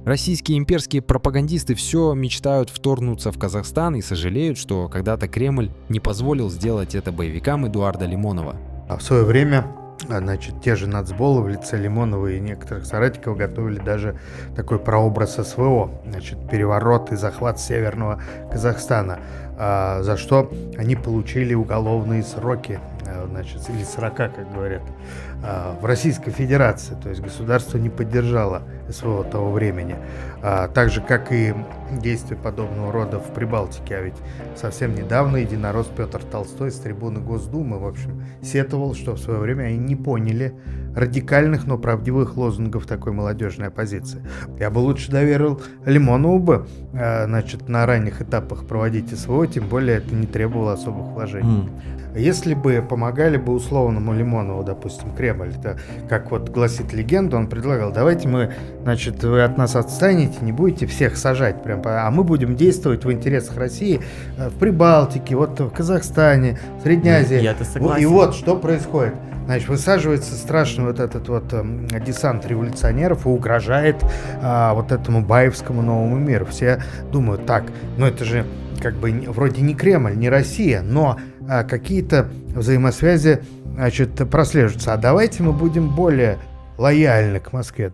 Российские имперские пропагандисты все мечтают вторгнуться в Казахстан и сожалеют, что когда-то Кремль не позволил сделать это боевикам Эдуарда Лимонова. А в свое время, те же нацболы в лице Лимонова и некоторых соратников готовили даже такой прообраз СВО, переворот и захват Северного Казахстана, за что они получили уголовные сроки, или срока, как говорят, в Российской Федерации. То есть государство не поддержало СВО того времени. Так же, как и действия подобного рода в Прибалтике. А ведь совсем недавно единорос Петр Толстой с трибуны Госдумы, в общем, сетовал, что в свое время они не поняли радикальных, но правдивых лозунгов такой молодежной оппозиции. Я бы лучше доверил Лимонову на ранних этапах проводить СВО, тем более это не требовало особых вложений. Если бы помогали бы условному Лимонову, допустим, Кремль, это, как вот гласит легенда, он предлагал: давайте вы от нас отстанете, не будете всех сажать, а мы будем действовать в интересах России в Прибалтике, в Казахстане, в Средней Азии. Я-то согласен. И вот что происходит. Высаживается страшный десант революционеров и угрожает этому баевскому новому миру. Все думают: так, это же вроде не Кремль, не Россия, но какие-то взаимосвязи прослеживаются. А давайте мы будем более лояльны к Москве.